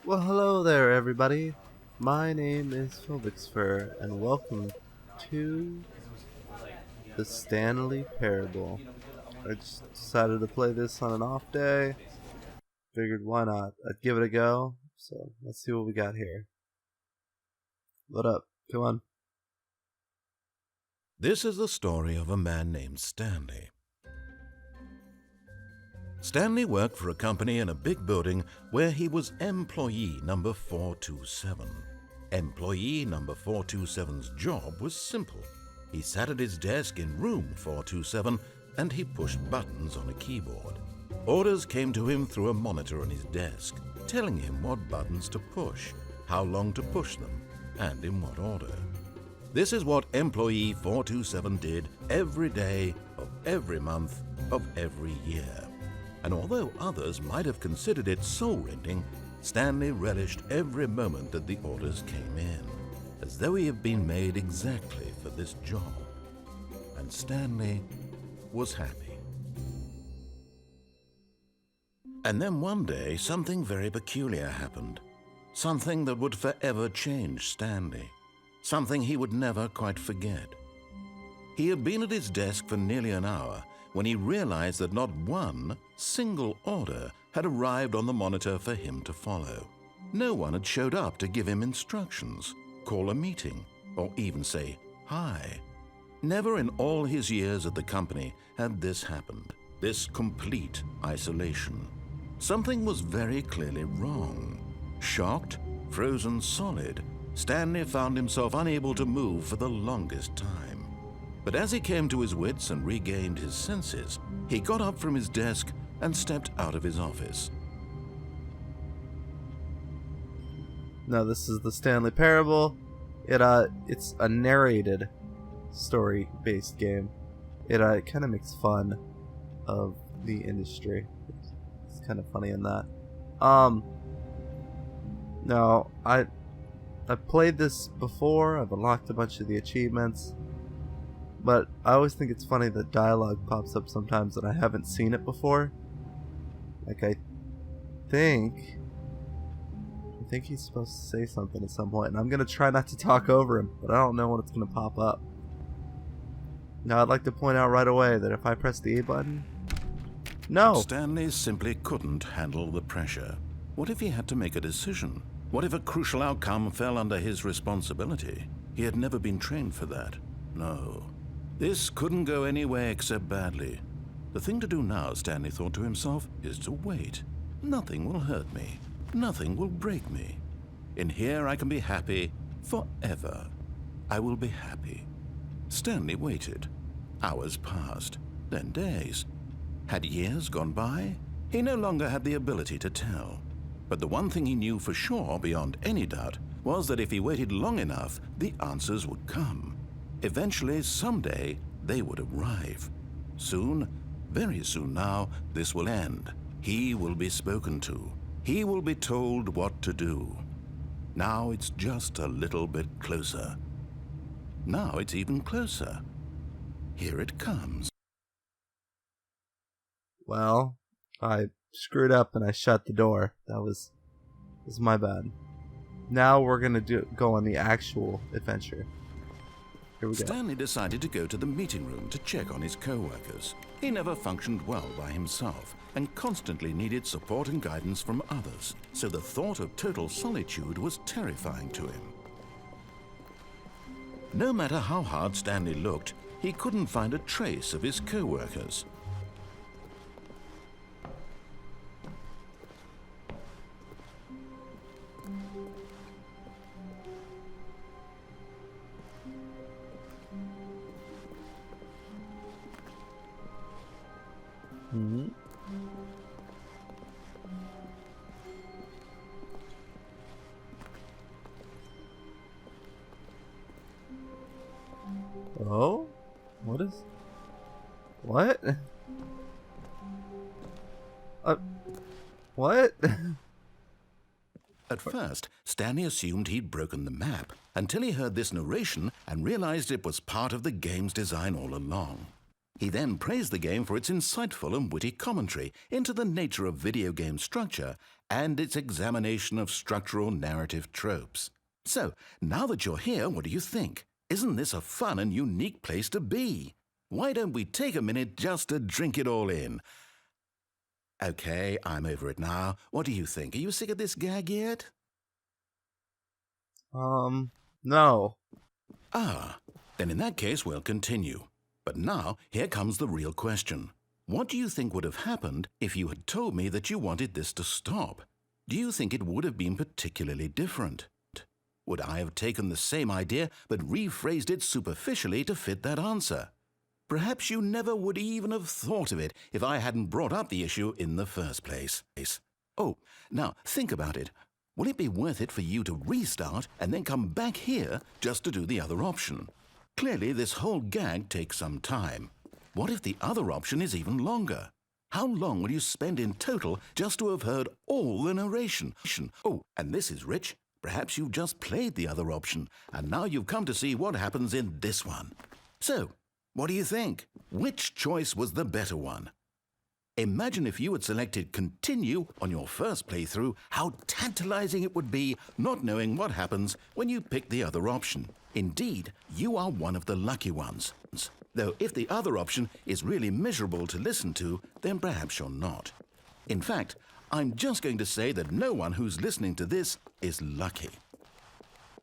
Well, hello there, everybody. My name is Felvix, and welcome to the Stanley Parable. I just decided to play this on an off day. Figured why not? I'd give it a go. So let's see what we got here. Load up. Come on. This is the story of a man named Stanley. Stanley worked for a company in a big building where he was employee number 427. Employee number 427's job was simple. He sat at his desk in room 427 and he pushed buttons on a keyboard. Orders came to him through a monitor on his desk, telling him what buttons to push, how long to push them, and in what order. This is what employee 427 did every day of every month of every year. And although others might have considered it soul-rending, Stanley relished every moment that the orders came in, as though he had been made exactly for this job. And Stanley was happy. And then one day, something very peculiar happened. Something that would forever change Stanley. Something he would never quite forget. He had been at his desk for nearly an hour when he realized that not one single order had arrived on the monitor for him to follow. No one had showed up to give him instructions, call a meeting, or even say hi. Never in all his years at the company had this happened, this complete isolation. Something was very clearly wrong. Shocked, frozen solid, Stanley found himself unable to move for the longest time. But as he came to his wits and regained his senses, he got up from his desk and stepped out of his office. Now this is the Stanley Parable. It's a narrated story-based game. It kind of makes fun of the industry. It's kind of funny in that. No, I've played this before. I've unlocked a bunch of the achievements. But I always think it's funny that dialogue pops up sometimes and I haven't seen it before. Like I think he's supposed to say something at some point, and I'm gonna try not to talk over him, but I don't know when it's gonna pop up. Now I'd like to point out right away that if I press the A button, no. Stanley simply couldn't handle the pressure. What if he had to make a decision? What if a crucial outcome fell under his responsibility? He had never been trained for that. No. This couldn't go any way except badly. The thing to do now, Stanley thought to himself, is to wait. Nothing will hurt me. Nothing will break me. In here I can be happy forever. I will be happy. Stanley waited. Hours passed, then days. Had years gone by? He no longer had the ability to tell. But the one thing he knew for sure, beyond any doubt, was that if he waited long enough, the answers would come. Eventually, someday, they would arrive. Soon, very soon now, this will end. He will be spoken to. He will be told what to do. Now it's just a little bit closer. Now it's even closer. Here it comes. Well, I screwed up and I shut the door. That was my bad. Now we're gonna go on the actual adventure. Here we go. Stanley decided to go to the meeting room to check on his co-workers. He never functioned well by himself and constantly needed support and guidance from others, so the thought of total solitude was terrifying to him. No matter how hard Stanley looked, he couldn't find a trace of his co-workers. Mm-hmm. Oh? What? What? At first, Stanley assumed he'd broken the map until he heard this narration and realized it was part of the game's design all along. He then praised the game for its insightful and witty commentary into the nature of video game structure and its examination of structural narrative tropes. So, now that you're here, what do you think? Isn't this a fun and unique place to be? Why don't we take a minute just to drink it all in? Okay, I'm over it now. What do you think? Are you sick of this gag yet? No. Ah, then in that case we'll continue. But now, here comes the real question. What do you think would have happened if you had told me that you wanted this to stop? Do you think it would have been particularly different? Would I have taken the same idea but rephrased it superficially to fit that answer? Perhaps you never would even have thought of it if I hadn't brought up the issue in the first place. Oh, now think about it. Will it be worth it for you to restart and then come back here just to do the other option? Clearly, this whole gag takes some time. What if the other option is even longer? How long will you spend in total just to have heard all the narration? Oh, and this is rich. Perhaps you've just played the other option, and now you've come to see what happens in this one. So, what do you think? Which choice was the better one? Imagine if you had selected continue on your first playthrough, how tantalizing it would be not knowing what happens when you pick the other option. Indeed, you are one of the lucky ones. Though if the other option is really miserable to listen to, then perhaps you're not. In fact, I'm just going to say that no one who's listening to this is lucky.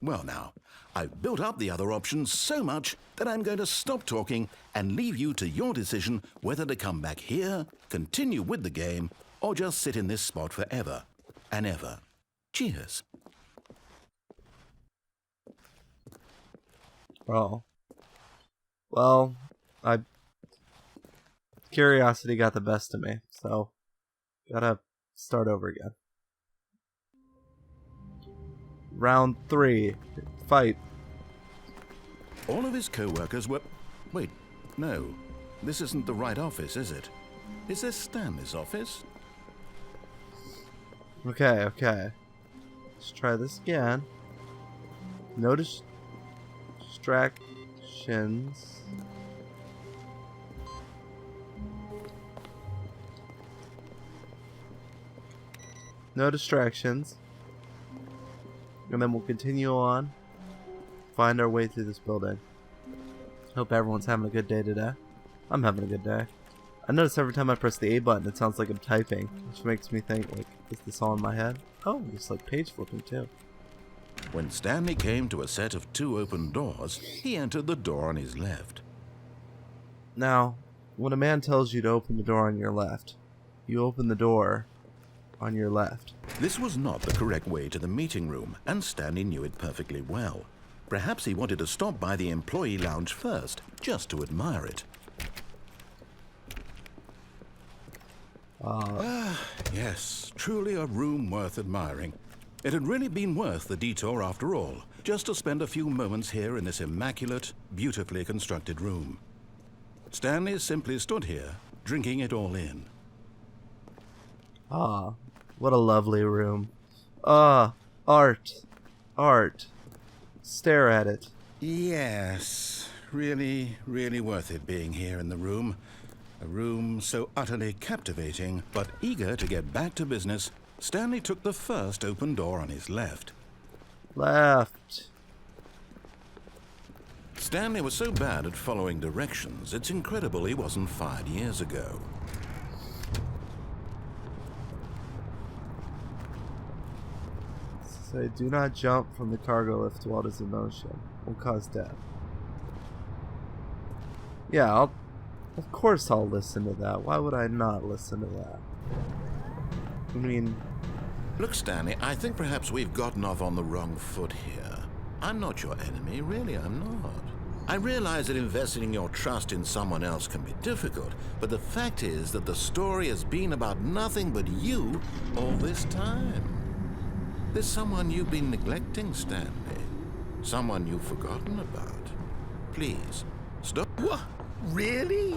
Well now, I've built up the other option so much that I'm going to stop talking and leave you to your decision whether to come back here, continue with the game, or just sit in this spot forever and ever. Cheers. Oh. Well, curiosity got the best of me, so gotta start over again. Round 3. Fight. All of his co-workers were... Wait, no. This isn't the right office, is it? Is this Stanley's office? Okay. Let's try this again. No distractions. No distractions. And then we'll continue on. Find our way through this building. Hope everyone's having a good day today. I'm having a good day. I notice every time I press the A button it sounds like I'm typing, which makes me think, like, is this all in my head? Oh, it's like page flipping too. When Stanley came to a set of 2 open doors, he entered the door on his left. Now, when a man tells you to open the door on your left, you open the door on your left. This was not the correct way to the meeting room, and Stanley knew it perfectly well. Perhaps he wanted to stop by the employee lounge first, just to admire it. Yes, truly a room worth admiring. It had really been worth the detour after all, just to spend a few moments here in this immaculate, beautifully constructed room. Stanley simply stood here, drinking it all in. What a lovely room. Art. Stare at it. Yes, really, really worth it being here in the room. A room so utterly captivating, but eager to get back to business, Stanley took the first open door on his left. Left. Stanley was so bad at following directions, it's incredible he wasn't fired years ago. Say, do not jump from the cargo lift while it is in motion. Will cause death. Yeah, of course I'll listen to that. Why would I not listen to that? I mean... Look, Stanley, I think perhaps we've gotten off on the wrong foot here. I'm not your enemy, really, I'm not. I realize that investing your trust in someone else can be difficult, but the fact is that the story has been about nothing but you all this time. There's someone you've been neglecting, Stanley. Someone you've forgotten about. Please, stop. What? Really?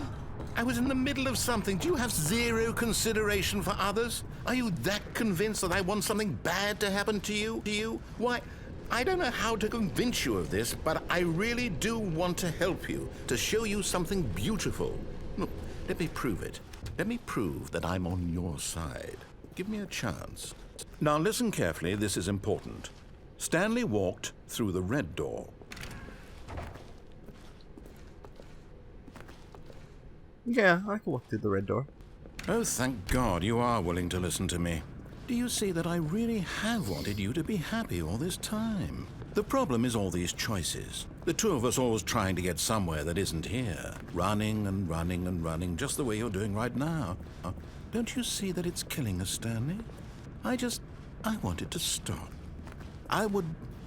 I was in the middle of something. Do you have zero consideration for others? Are you that convinced that I want something bad to happen to you? Why, I don't know how to convince you of this, but I really do want to help you, to show you something beautiful. Look, let me prove it. Let me prove that I'm on your side. Give me a chance. Now listen carefully, this is important. Stanley walked through the red door. Yeah, I can walk through the red door. Oh, thank God you are willing to listen to me. Do you see that I really have wanted you to be happy all this time? The problem is all these choices. The two of us always trying to get somewhere that isn't here. Running and running and running, just the way you're doing right now. Don't you see that it's killing us, Stanley? I wanted to stop.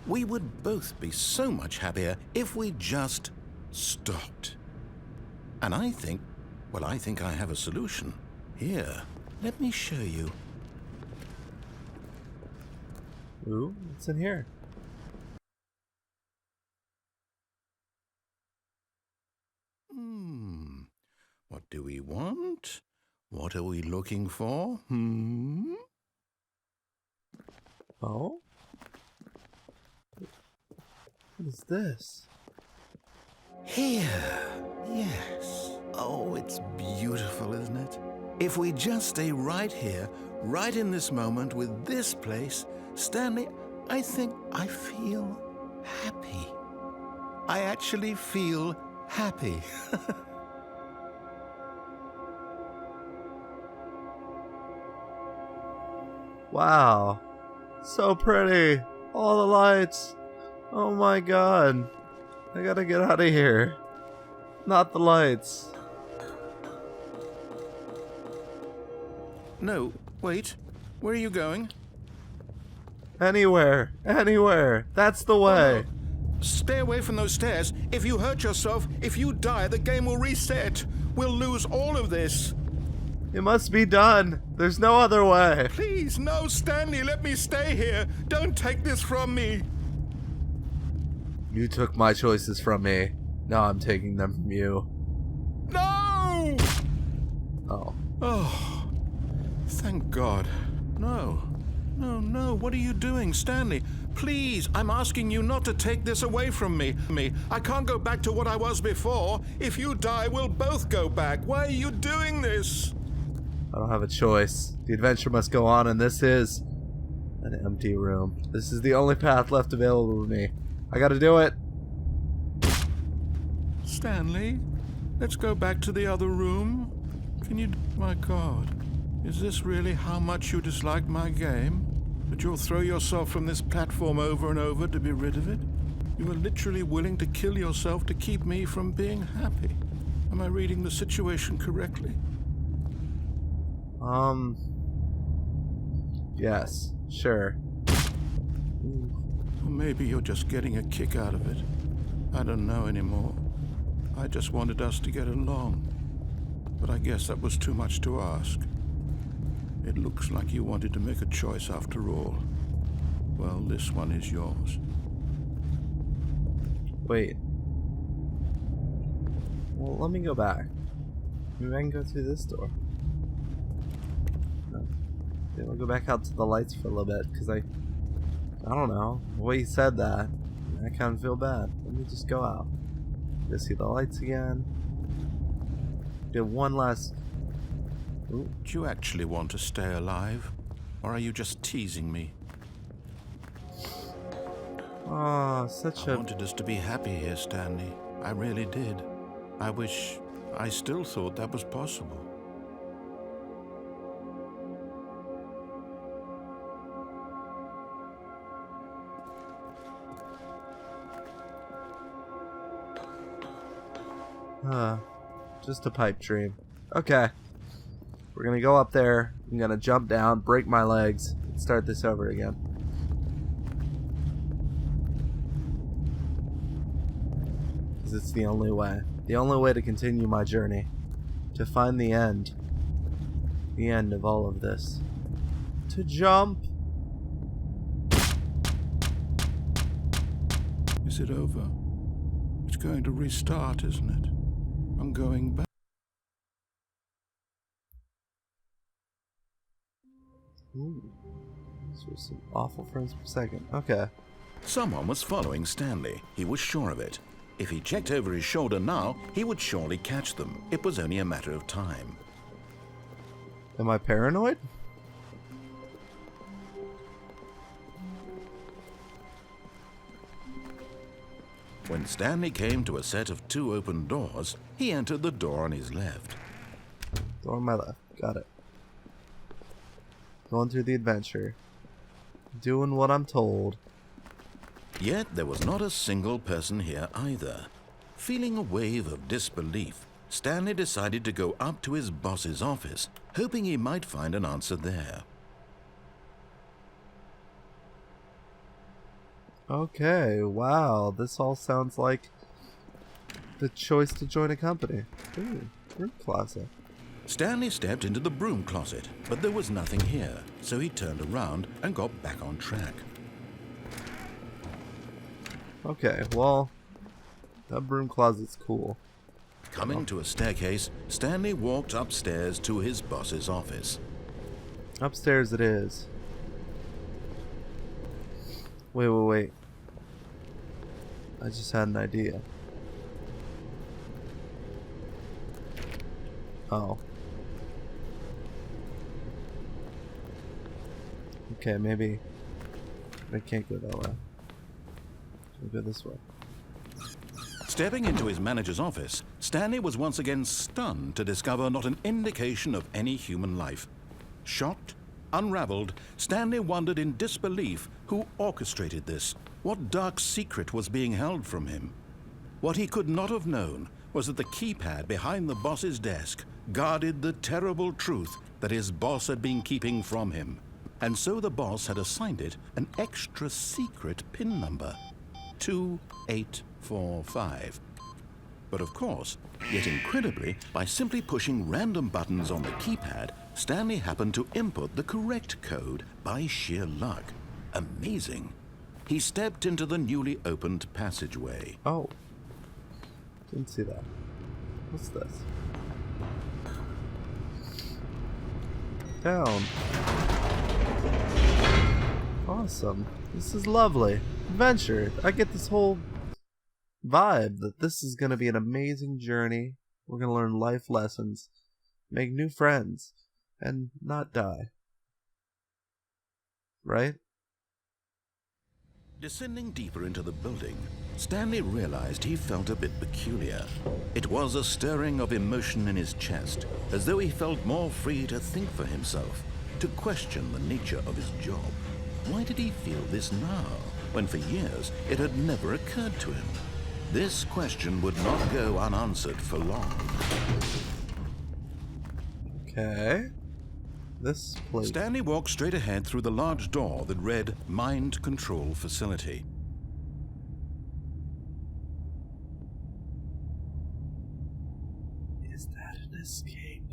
We would both be so much happier if we just stopped. And I think I have a solution. Here, let me show you. Ooh, what's in here? What do we want? What are we looking for? Oh? What is this? Here. Yes. Oh, it's beautiful, isn't it? If we just stay right here, right in this moment with this place, Stanley, I think I feel happy. I actually feel happy. Wow. So pretty. All the lights. Oh my god. I gotta get out of here. Not the lights. No, wait. Where are you going? Anywhere. Anywhere. That's the way. Stay away from those stairs. If you hurt yourself, if you die, the game will reset. We'll lose all of this. It must be done. There's no other way. Please, no, Stanley, let me stay here. Don't take this from me. You took my choices from me. Now I'm taking them from you. No! Oh. Oh, thank God. No. No, what are you doing, Stanley? Please, I'm asking you not to take this away from me. I can't go back to what I was before. If you die, we'll both go back. Why are you doing this? I don't have a choice. The adventure must go on, and this is an empty room. This is the only path left available to me. I gotta do it. Stanley, let's go back to the other room. Can you... My God. Is this really how much you dislike my game? That you'll throw yourself from this platform over and over to be rid of it? You are literally willing to kill yourself to keep me from being happy. Am I reading the situation correctly? Yes, sure. Or maybe you're just getting a kick out of it. I don't know anymore. I just wanted us to get along. But I guess that was too much to ask. It looks like you wanted to make a choice after all. Well, this one is yours. Wait. Well, let me go back. Maybe I can go through this door. No. Okay, I'll go back out to the lights for a little bit, because I don't know. The way you said that, I kind of feel bad. Let me just go out. Go see the lights again. Do one last... Ooh. Do you actually want to stay alive? Or are you just teasing me? Oh, such I a... wanted us to be happy here, Stanley. I really did. I still thought that was possible. Just a pipe dream. Okay. We're gonna go up there. I'm gonna jump down, break my legs, and start this over again. Because it's the only way. The only way to continue my journey. To find the end. The end of all of this. To jump! Is it over? It's going to restart, isn't it? I'm going back. Ooh. This was some awful frames per second. Okay. Someone was following Stanley. He was sure of it. If he checked over his shoulder now, he would surely catch them. It was only a matter of time. Am I paranoid? When Stanley came to a set of 2 open doors, he entered the door on his left. Door on my left. Got it. Going through the adventure. Doing what I'm told. Yet there was not a single person here either. Feeling a wave of disbelief, Stanley decided to go up to his boss's office, hoping he might find an answer there. Okay, wow. This all sounds like the choice to join a company. Ooh, room closet. Stanley stepped into the broom closet, but there was nothing here, so he turned around and got back on track. Okay, well, that broom closet's cool. Coming to a staircase, Stanley walked upstairs to his boss's office. Upstairs it is. Wait. I just had an idea. Oh. Okay, maybe I can't go that way. I'll go this way. Stepping into his manager's office, Stanley was once again stunned to discover not an indication of any human life. Shocked, unraveled, Stanley wondered in disbelief who orchestrated this, what dark secret was being held from him. What he could not have known was that the keypad behind the boss's desk guarded the terrible truth that his boss had been keeping from him. And so the boss had assigned it an extra secret PIN number, 2845. But of course, yet incredibly, by simply pushing random buttons on the keypad, Stanley happened to input the correct code by sheer luck. Amazing. He stepped into the newly opened passageway. Oh. Didn't see that. What's this? Down. Awesome. This is lovely. Adventure. I get this whole vibe that this is going to be an amazing journey. We're going to learn life lessons, make new friends, and not die. Right? Descending deeper into the building, Stanley realized he felt a bit peculiar. It was a stirring of emotion in his chest, as though he felt more free to think for himself, to question the nature of his job. Why did he feel this now, when for years it had never occurred to him? This question would not go unanswered for long. Okay. This place. Stanley walked straight ahead through the large door that read Mind Control Facility. Is that an escape?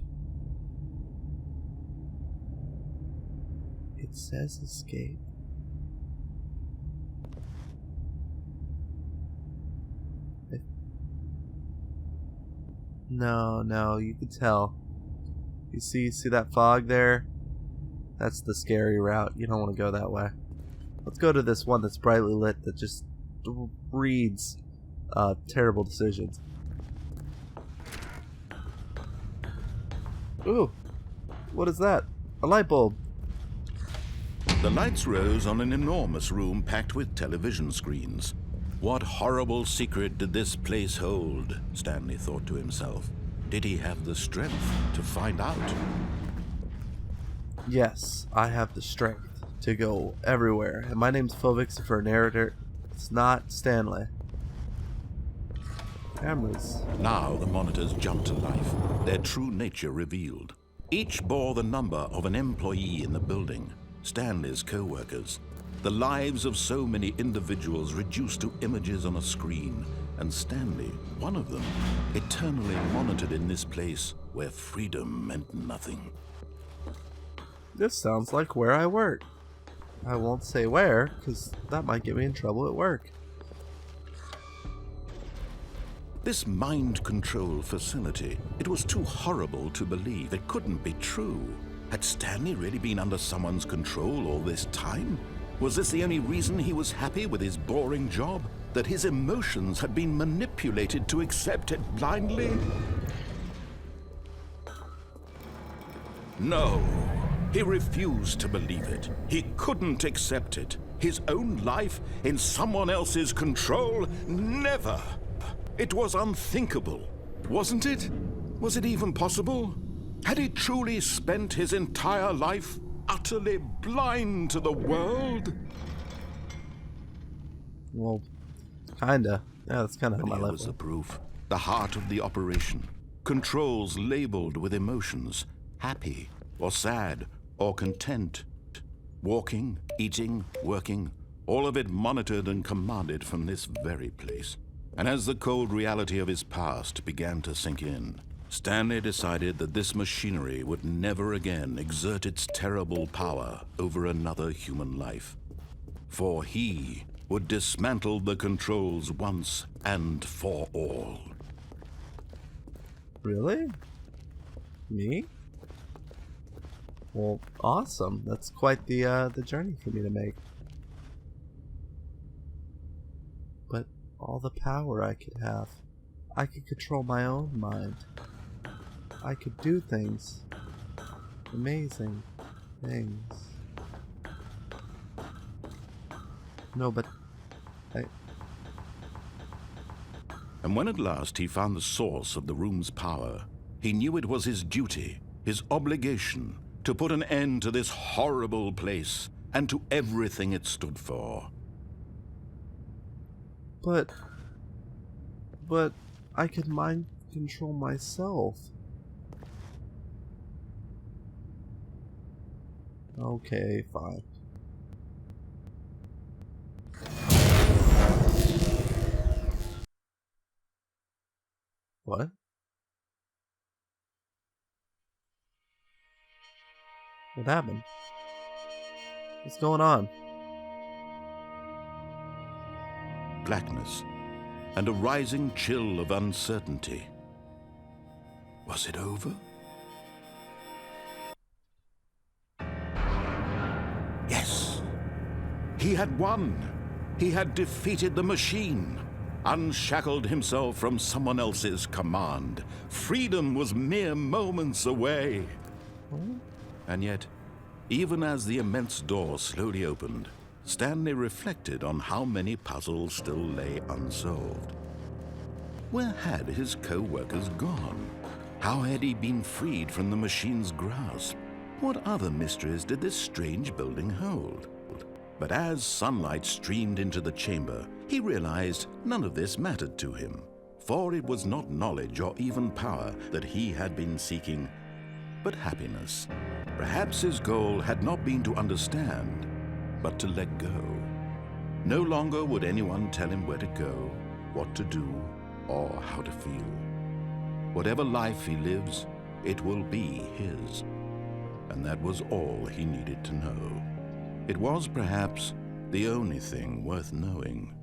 It says escape. No, you can tell. You see that fog there? That's the scary route. You don't want to go that way. Let's go to this one that's brightly lit that just reads terrible decisions. Ooh, what is that? A light bulb. The lights rose on an enormous room packed with television screens. What horrible secret did this place hold? Stanley thought to himself. Did he have the strength to find out? Yes, I have the strength to go everywhere. And my name's Felvix for a narrator. It's not Stanley. Cameras. Now the monitors jumped to life, their true nature revealed. Each bore the number of an employee in the building, Stanley's co-workers. The lives of so many individuals reduced to images on a screen, and Stanley, one of them, eternally monitored in this place where freedom meant nothing. This sounds like where I work. I won't say where, because that might get me in trouble at work. This mind control facility, it was too horrible to believe. It couldn't be true. Had Stanley really been under someone's control all this time? Was this the only reason he was happy with his boring job? That his emotions had been manipulated to accept it blindly? No, he refused to believe it. He couldn't accept it. His own life in someone else's control? Never! It was unthinkable, wasn't it? Was it even possible? Had he truly spent his entire life utterly blind to the world? Well, kinda. Yeah, that's kind of how But my here life was the went. proof. The heart of the operation. Controls labeled with emotions. Happy, or sad, or content. Walking, eating, working. All of it monitored and commanded from this very place. And as the cold reality of his past began to sink in, Stanley decided that this machinery would never again exert its terrible power over another human life. For he would dismantle the controls once and for all. Really? Me? Well, awesome. That's quite the journey for me to make. But all the power I could have. I could control my own mind. I could do things. Amazing things. No, but And when at last he found the source of the room's power, he knew it was his duty, his obligation, to put an end to this horrible place and to everything it stood for. But I could mind control myself. Okay, fine. What? What happened? What's going on? Blackness and a rising chill of uncertainty. Was it over? Yes. He had won. He had defeated the machine, unshackled himself from someone else's command. Freedom was mere moments away. And yet, even as the immense door slowly opened, Stanley reflected on how many puzzles still lay unsolved. Where had his co-workers gone? How had he been freed from the machine's grasp? What other mysteries did this strange building hold? But as sunlight streamed into the chamber, he realized none of this mattered to him, for it was not knowledge or even power that he had been seeking, but happiness. Perhaps his goal had not been to understand, but to let go. No longer would anyone tell him where to go, what to do, or how to feel. Whatever life he lives, it will be his. And that was all he needed to know. It was perhaps the only thing worth knowing.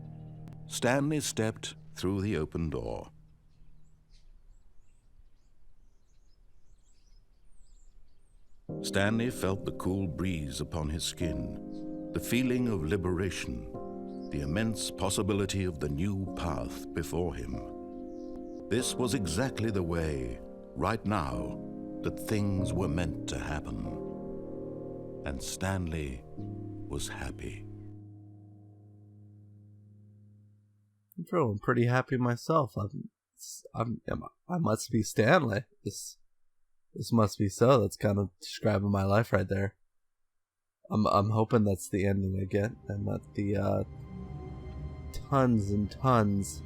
Stanley stepped through the open door. Stanley felt the cool breeze upon his skin, the feeling of liberation, the immense possibility of the new path before him. This was exactly the way, right now, that things were meant to happen. And Stanley was happy. I'm feeling pretty happy myself. I must be Stanley. This must be so. That's kind of describing my life right there. I'm hoping that's the ending I get, and that the tons and tons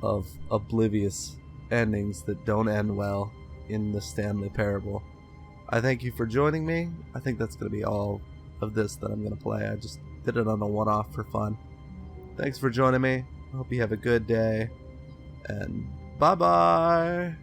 of oblivious endings that don't end well in the Stanley parable. I thank you for joining me. I think that's going to be all of this that I'm going to play. I just did it on a one-off for fun. Thanks for joining me. I hope you have a good day, and bye-bye!